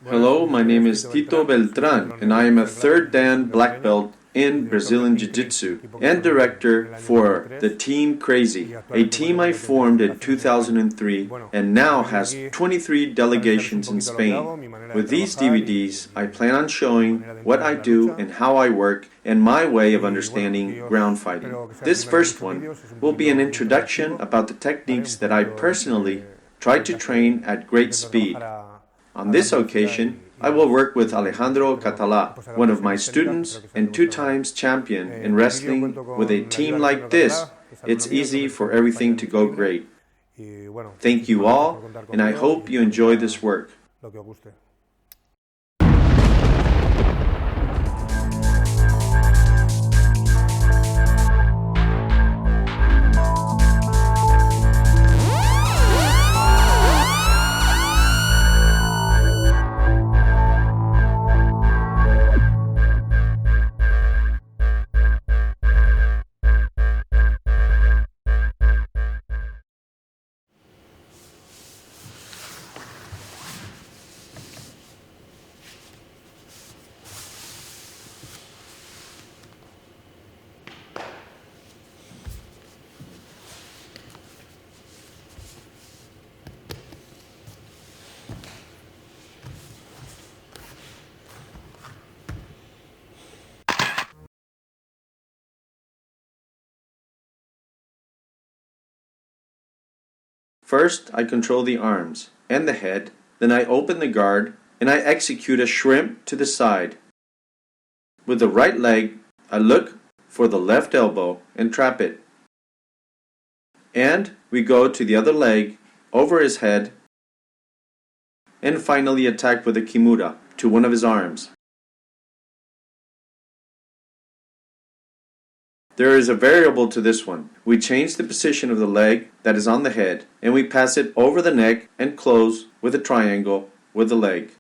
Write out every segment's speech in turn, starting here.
Hello, my name is Tito Beltrán, and I am a third Dan black belt in Brazilian Jiu-Jitsu and director for the Team Crazy, a team I formed in 2003 and now has 23 delegations in Spain. With these DVDs, I plan on showing what I do and how I work and my way of understanding ground fighting. This first one will be an introduction about the techniques that I personally try to train at great speed. On this occasion, I will work with Alejandro Catalá, one of my students and 2 times champion in wrestling. With a team like this, it's easy for everything to go great. Thank you all, and I hope you enjoy this work. First, I control the arms and the head, then I open the guard and I execute a shrimp to the side. With the right leg, I look for the left elbow and trap it. And we go to the other leg, over his head, and finally attack with a Kimura to one of his arms. There is a variable to this one. We change the position of the leg that is on the head and we pass it over the neck and close with a triangle with the leg.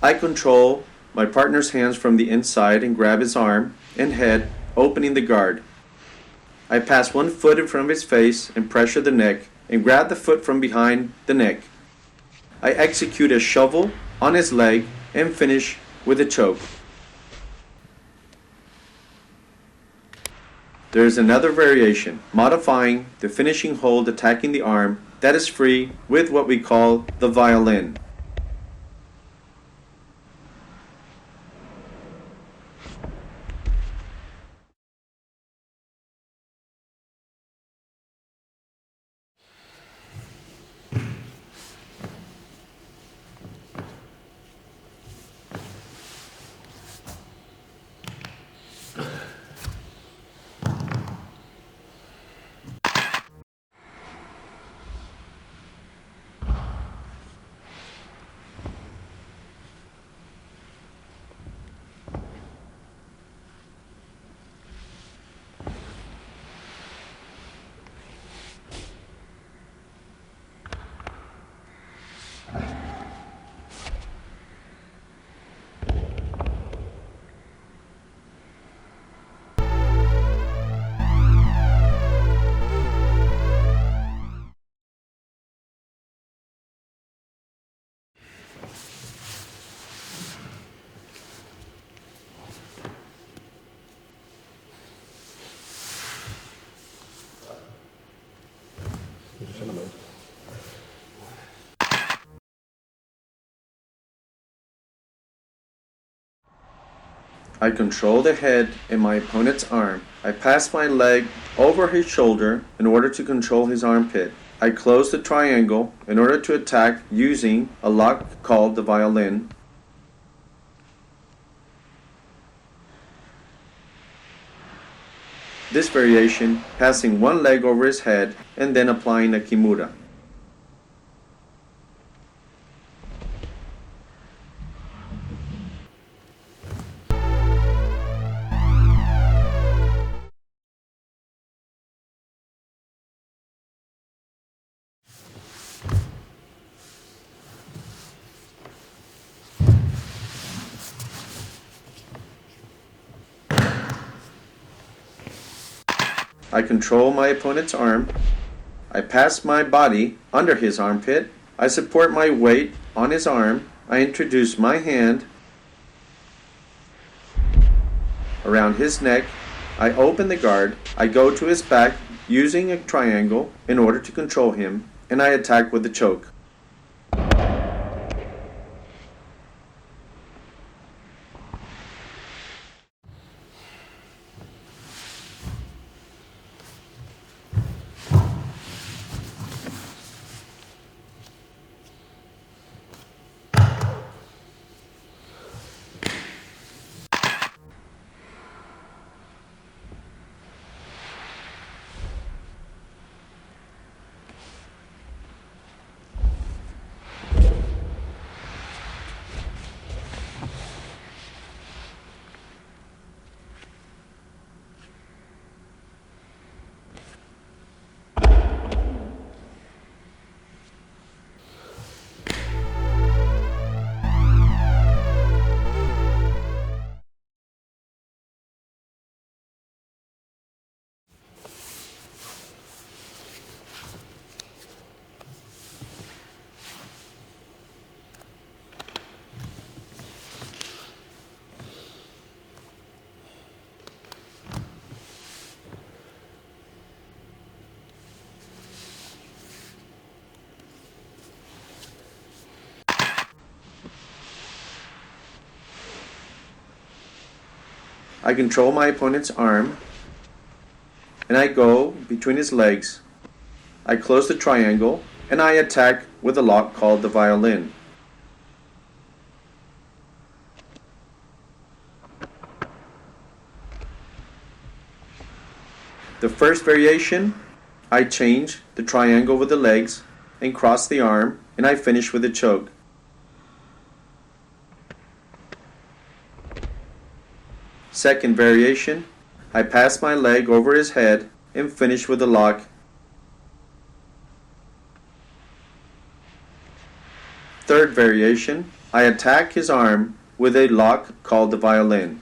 I control my partner's hands from the inside and grab his arm and head, opening the guard. I pass one foot in front of his face and pressure the neck and grab the foot from behind the neck. I execute a shovel on his leg and finish with a choke. There is another variation, modifying the finishing hold attacking the arm that is free with what we call the violin. I control the head in my opponent's arm. I pass my leg over his shoulder in order to control his armpit. I close the triangle in order to attack using a lock called the violin. This variation, passing one leg over his head and then applying a Kimura. I control my opponent's arm. I pass my body under his armpit. I support my weight on his arm. I introduce my hand around his neck. I open the guard. I go to his back using a triangle in order to control him, and I attack with the choke. I control my opponent's arm, and I go between his legs. I close the triangle, and I attack with a lock called the violin. The first variation, I change the triangle with the legs and cross the arm, and I finish with a choke. Second variation, I pass my leg over his head and finish with a lock. Third variation, I attack his arm with a lock called the violin.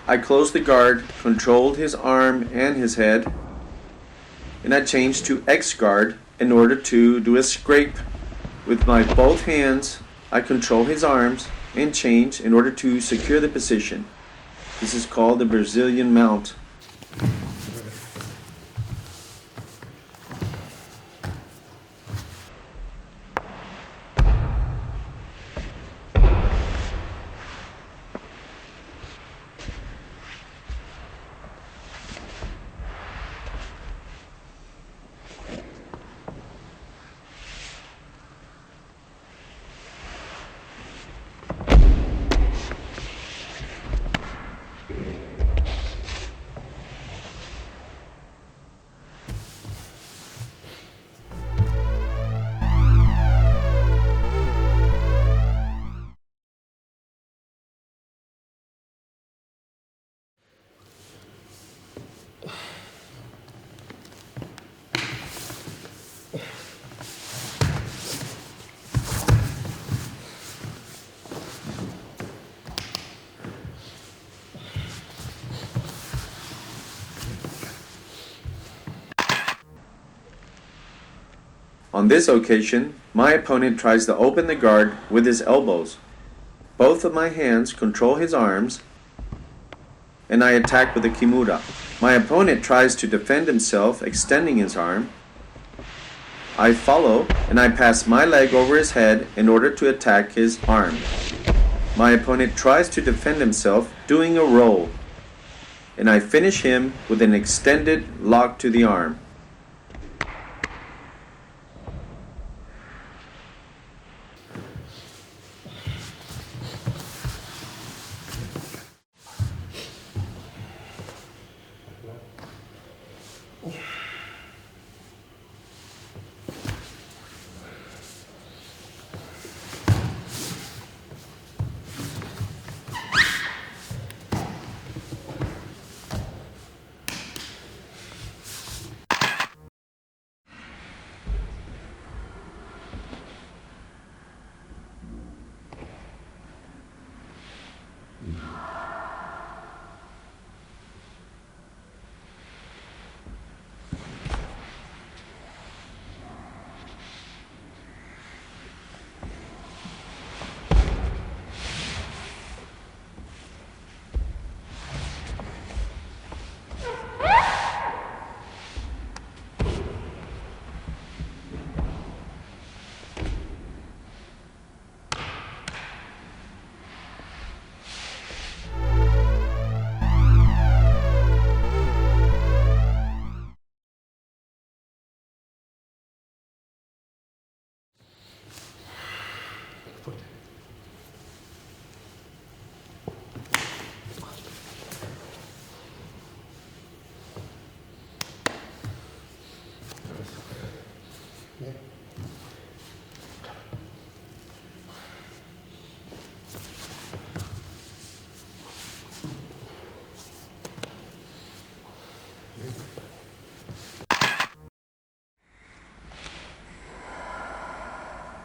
I closed the guard, controlled his arm and his head, and I changed to X guard in order to do a scrape. With my both hands, I control his arms and change in order to secure the position. This is called the Brazilian mount. On this occasion, my opponent tries to open the guard with his elbows. Both of my hands control his arms, and I attack with a Kimura. My opponent tries to defend himself, extending his arm. I follow, and I pass my leg over his head in order to attack his arm. My opponent tries to defend himself, doing a roll, and I finish him with an extended lock to the arm.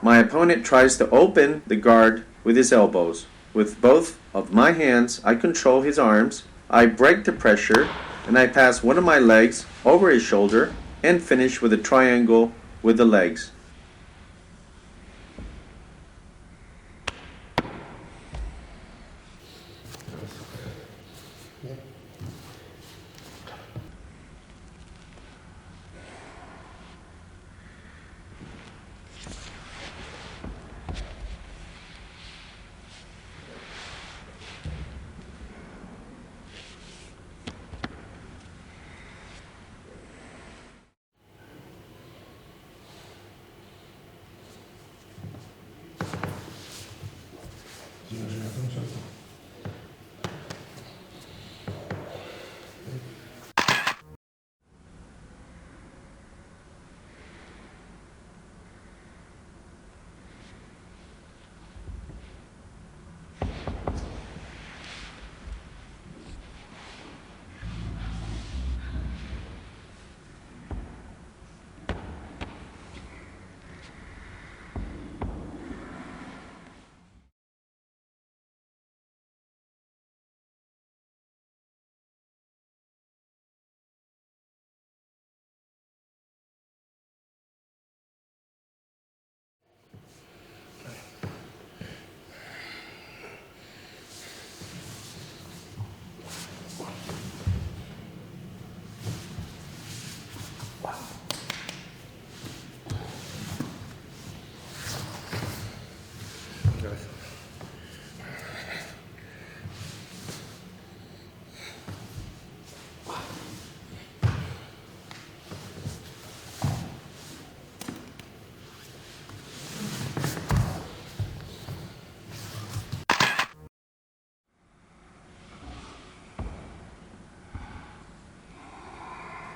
My opponent tries to open the guard with his elbows. With both of my hands, I control his arms. I break the pressure, and I pass one of my legs over his shoulder and finish with a triangle with the legs.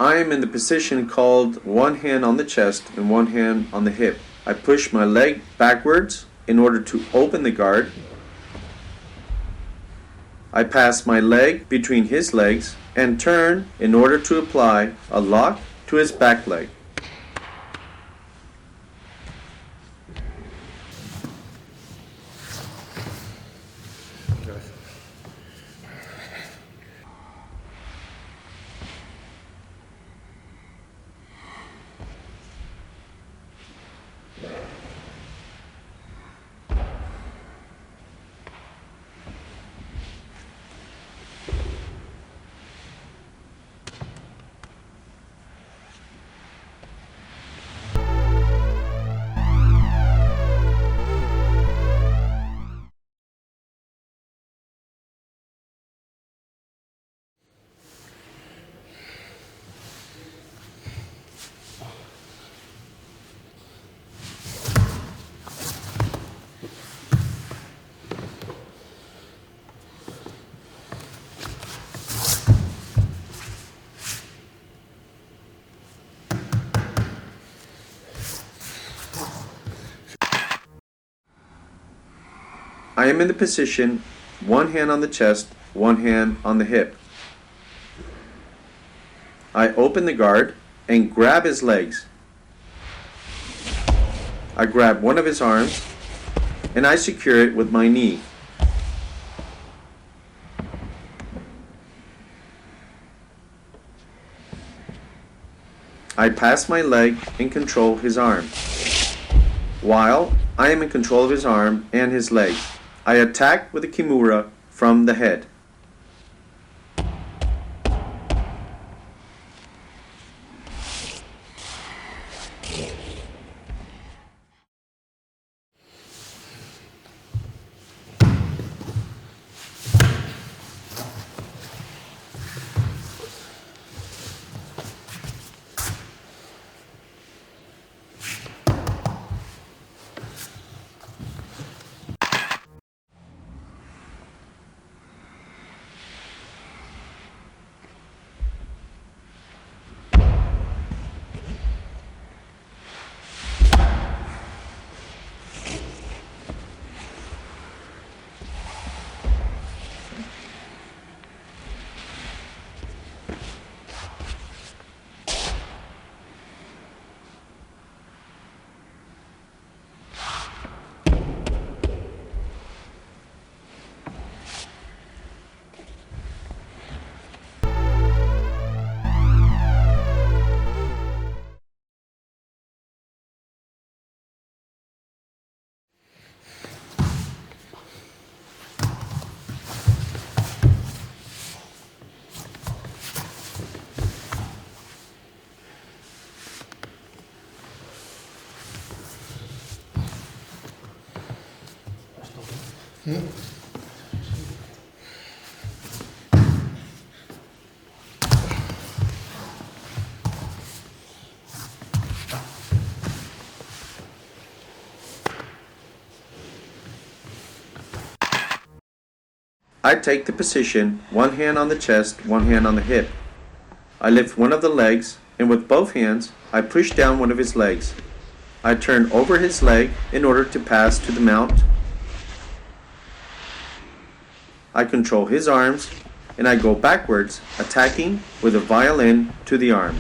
I am in the position called one hand on the chest and one hand on the hip. I push my leg backwards in order to open the guard. I pass my leg between his legs and turn in order to apply a lock to his back leg. I am in the position, one hand on the chest, one hand on the hip. I open the guard and grab his legs. I grab one of his arms and I secure it with my knee. I pass my leg and control his arm. While I am in control of his arm and his leg, I attack with a Kimura from the head. I take the position, one hand on the chest, one hand on the hip. I lift one of the legs, and with both hands, I push down one of his legs. I turn over his leg in order to pass to the mount. I control his arms, and I go backwards, attacking with a violin to the arm.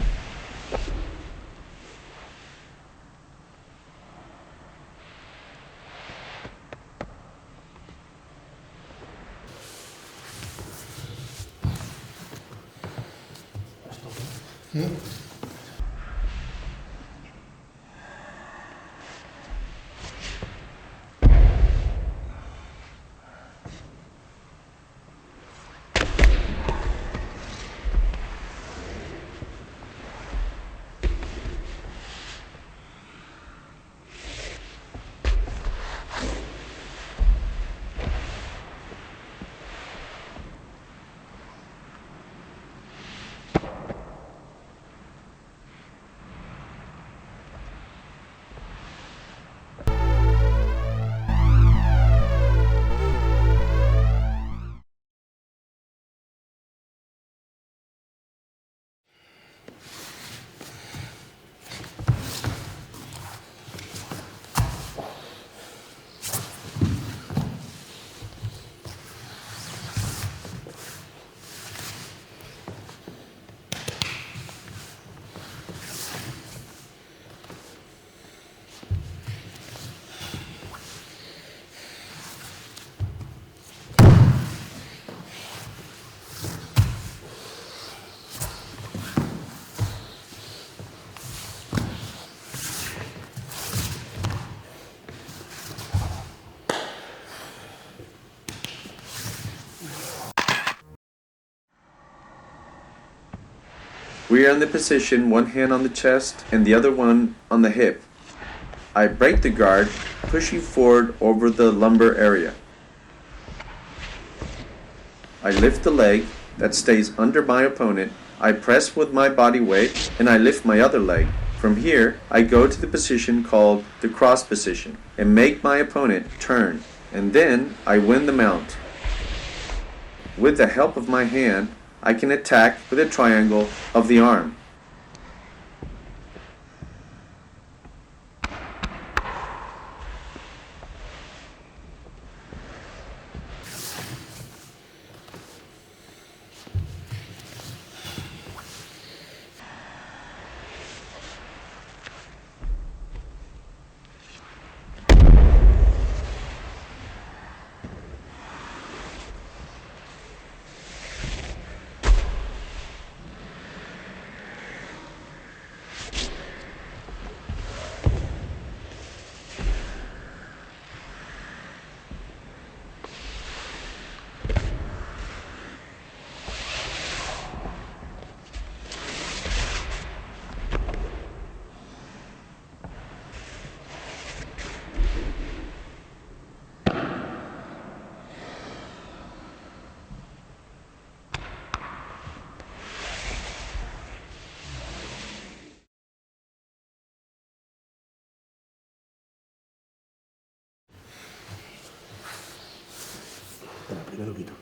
We are in the position, one hand on the chest and the other one on the hip. I break the guard, pushing forward over the lumbar area. I lift the leg that stays under my opponent. I press with my body weight and I lift my other leg. From here, I go to the position called the cross position and make my opponent turn, and then I win the mount. With the help of my hand, I can attack with a triangle of the arm. Primero quito.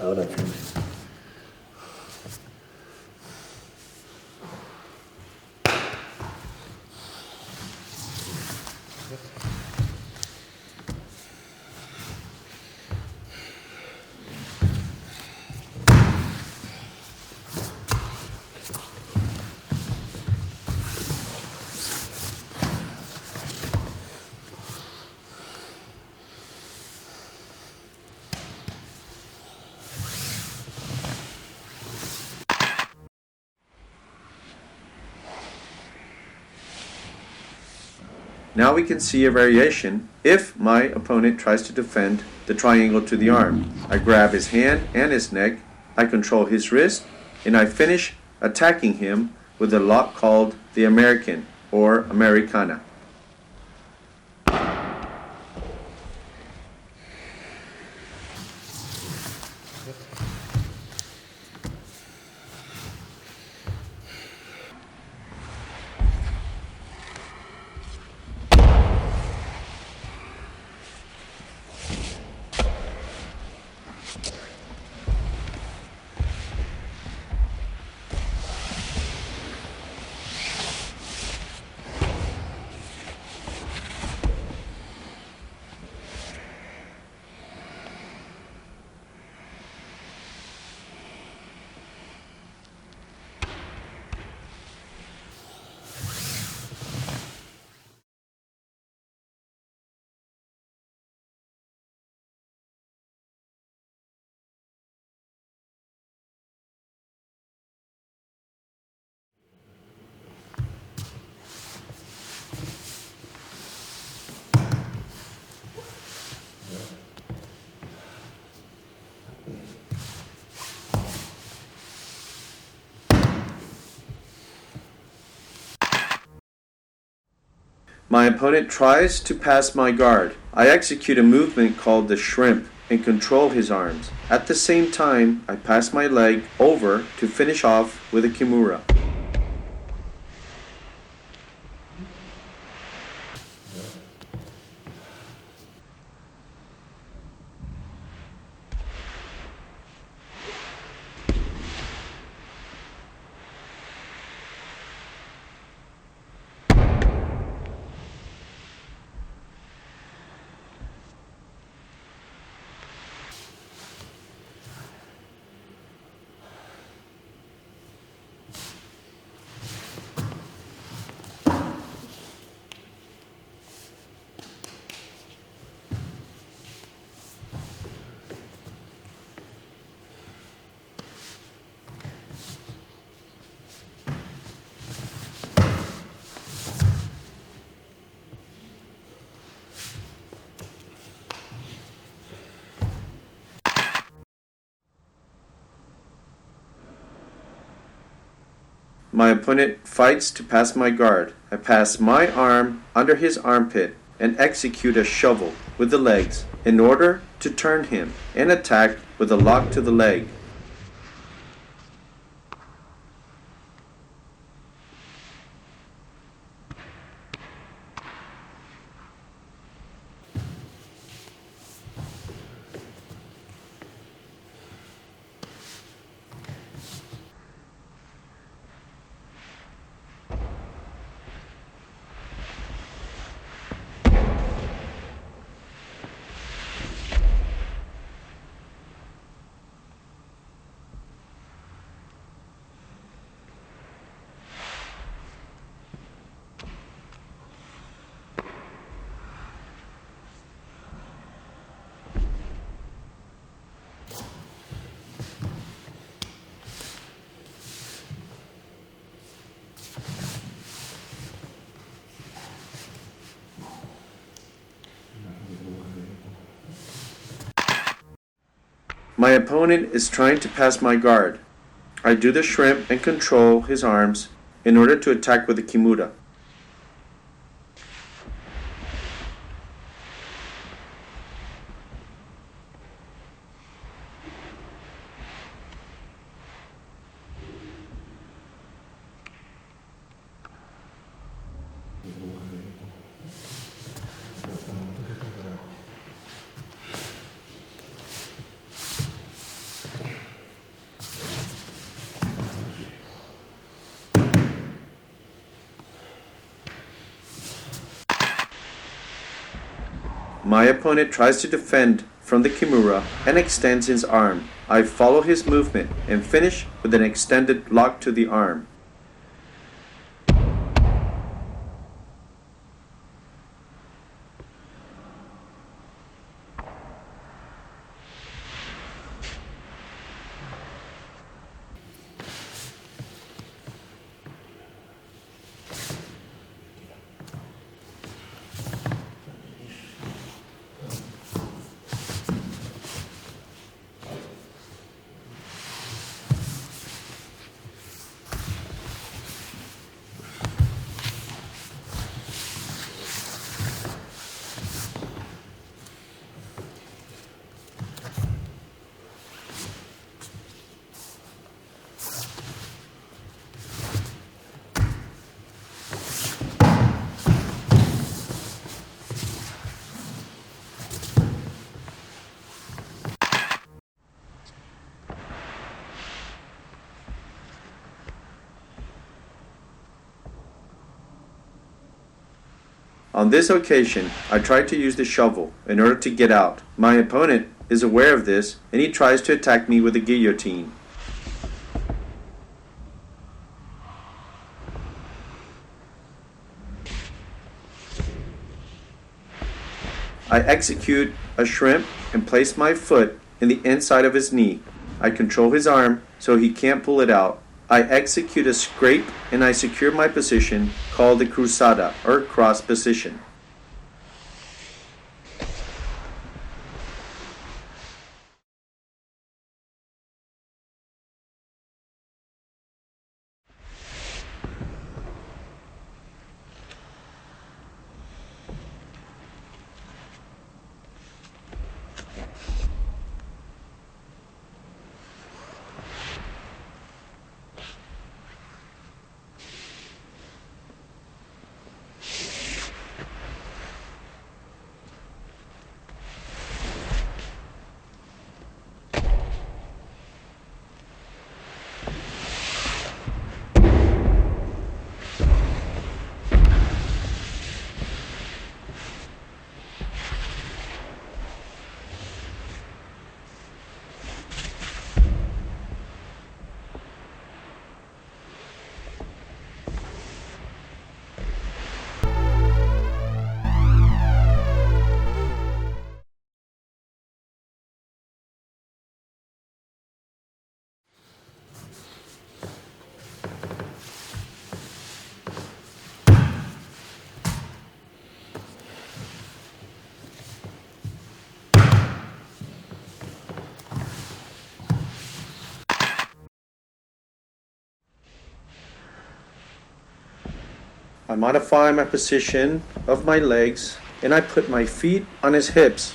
Ahora firme. Now we can see a variation if my opponent tries to defend the triangle to the arm. I grab his hand and his neck, I control his wrist, and I finish attacking him with a lock called the American or Americana. My opponent tries to pass my guard. I execute a movement called the shrimp and control his arms. At the same time, I pass my leg over to finish off with a Kimura. My opponent fights to pass my guard. I pass my arm under his armpit and execute a shovel with the legs in order to turn him and attack with a lock to the leg. My opponent is trying to pass my guard. I do the shrimp and control his arms in order to attack with the Kimura. My opponent tries to defend from the Kimura and extends his arm. I follow his movement and finish with an extended lock to the arm. On this occasion, I try to use the shovel in order to get out. My opponent is aware of this and he tries to attack me with a guillotine. I execute a shrimp and place my foot in the inside of his knee. I control his arm so he can't pull it out. I execute a scrape and I secure my position called the cruzada or cross position. I modify my position of my legs and I put my feet on his hips.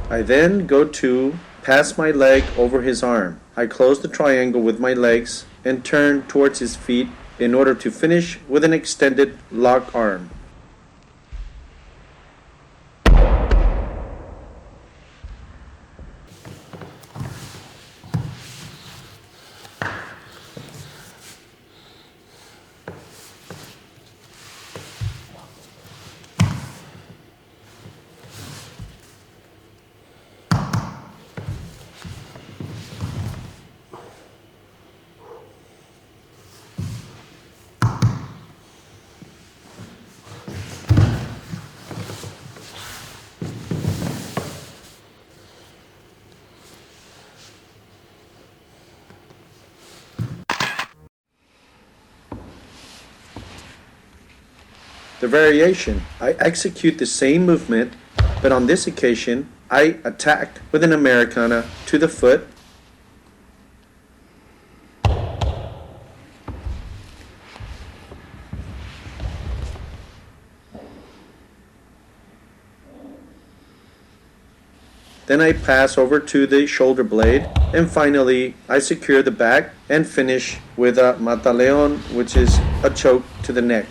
I then go to pass my leg over his arm. I close the triangle with my legs and turn towards his feet in order to finish with an extended lock arm. The variation, I execute the same movement, but on this occasion, I attack with an Americana to the foot. Then I pass over to the shoulder blade, and finally I secure the back and finish with a Mataleon, which is a choke to the neck.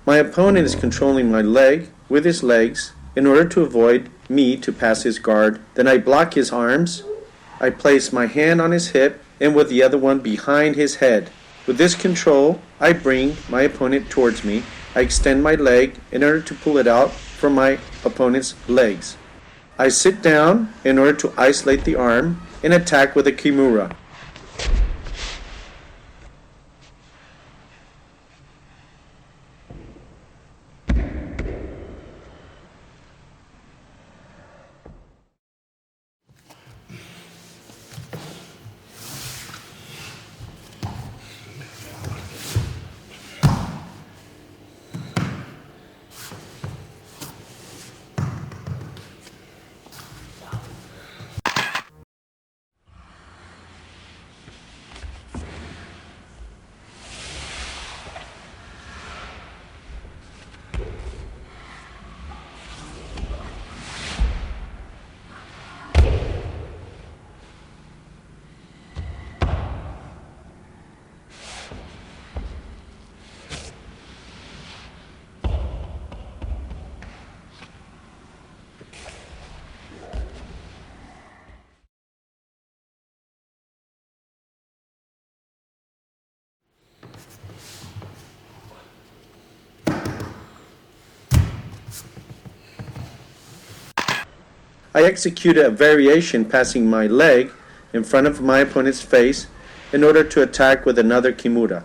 My opponent is controlling my leg with his legs in order to avoid me to pass his guard. Then I block his arms. I place my hand on his hip and with the other one behind his head. With this control, I bring my opponent towards me. I extend my leg in order to pull it out from my opponent's legs. I sit down in order to isolate the arm and attack with a Kimura. I executed a variation passing my leg in front of my opponent's face in order to attack with another Kimura.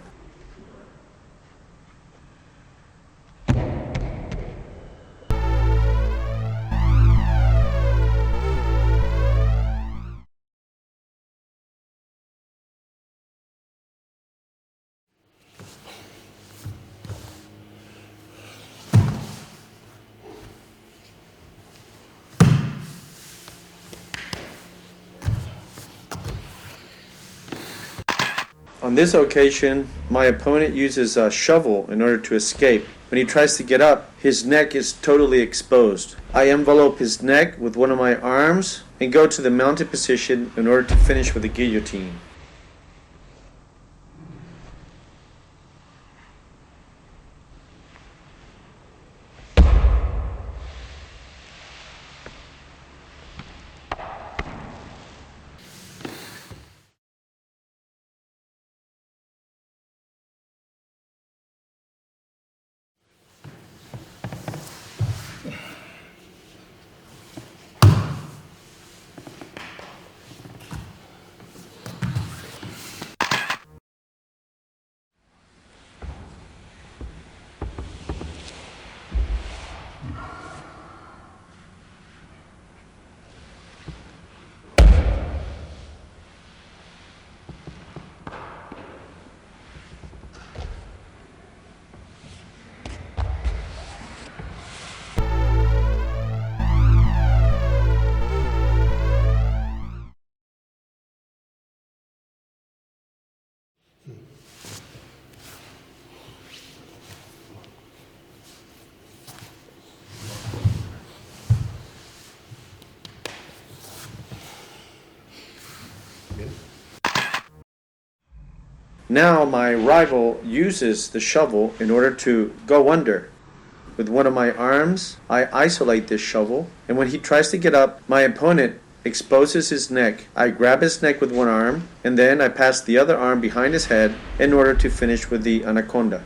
On this occasion, my opponent uses a shovel in order to escape. When he tries to get up, his neck is totally exposed. I envelope his neck with one of my arms and go to the mounted position in order to finish with a guillotine. Now my rival uses the shovel in order to go under. With one of my arms, I isolate this shovel, and when he tries to get up, my opponent exposes his neck. I grab his neck with one arm, and then I pass the other arm behind his head in order to finish with the anaconda.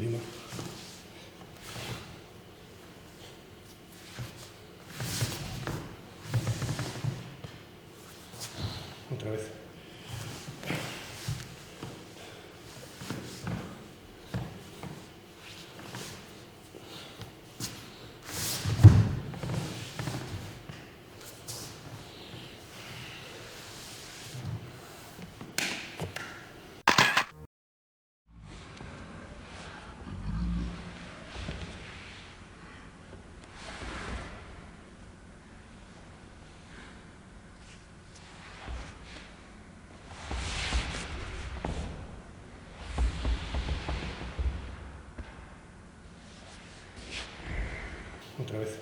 Esgrima. Otra vez. Otra vez.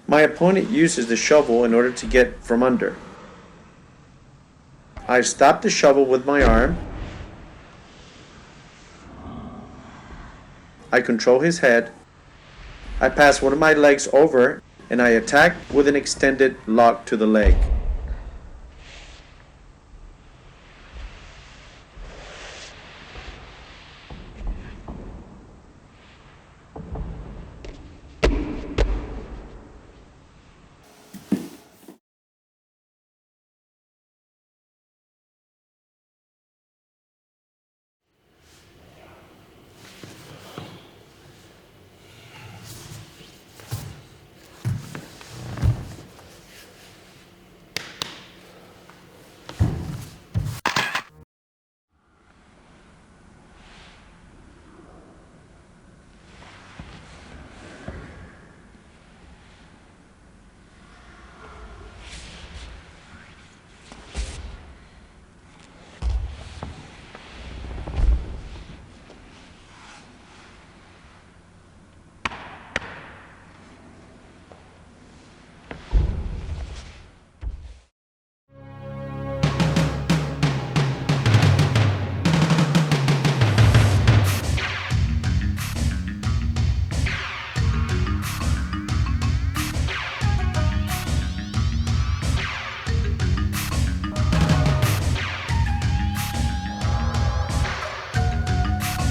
My opponent uses the shovel in order to get from under. I stop the shovel with my arm. I control his head. I pass one of my legs over and I attack with an extended lock to the leg.